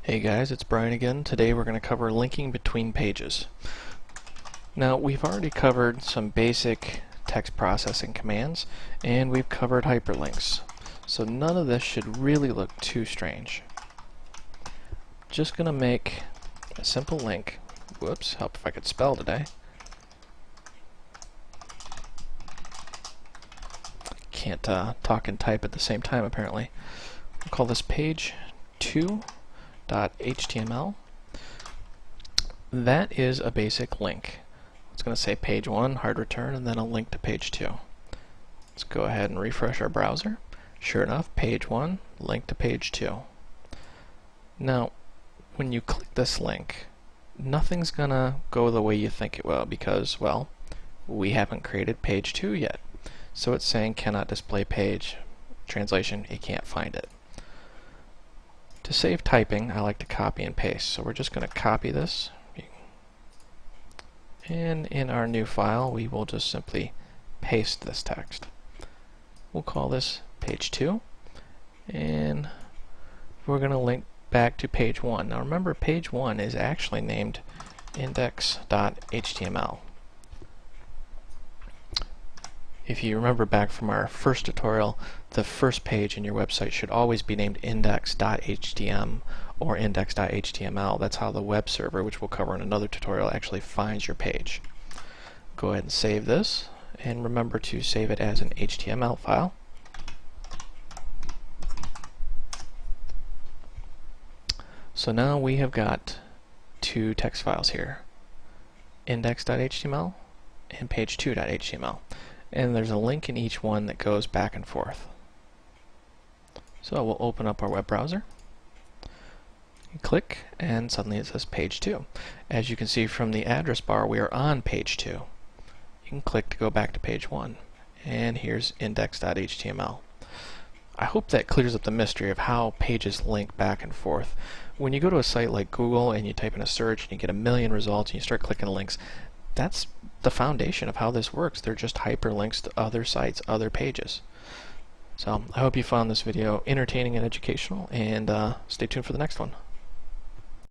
Hey guys, it's Brian again. Today we're going to cover linking between pages. Now we've already covered some basic text processing commands and we've covered hyperlinks. So none of this should really look too strange. Just going to make a simple link. Whoops, help if I could spell today. Can't talk and type at the same time apparently. We'll call this page 2.html. That is a basic link. It's going to say page 1, hard return, and then a link to page 2. Let's go ahead and refresh our browser. Sure enough, page 1, link to page 2. Now, when you click this link, nothing's going to go the way you think it will because, well, we haven't created page 2 yet. So it's saying cannot display page. Translation, it can't find it. To save typing, I like to copy and paste. So we're just going to copy this. And in our new file, we will just simply paste this text. We'll call this page 2. And we're going to link back to page 1. Now remember, page 1 is actually named index.html. If you remember back from our first tutorial, the first page in your website should always be named index.htm or index.html. That's how the web server, which we'll cover in another tutorial, actually finds your page. Go ahead and save this, and remember to save it as an HTML file. So now we have got two text files here, index.html and page2.html. And there's a link in each one that goes back and forth. So we'll open up our web browser, click, and suddenly it says page 2. As you can see from the address bar, we are on page 2. You can click to go back to page 1. And here's index.html. I hope that clears up the mystery of how pages link back and forth. When you go to a site like Google and you type in a search and you get a million results and you start clicking links, that's the foundation of how this works. They're just hyperlinks to other sites, other pages. So I hope you found this video entertaining and educational, and stay tuned for the next one.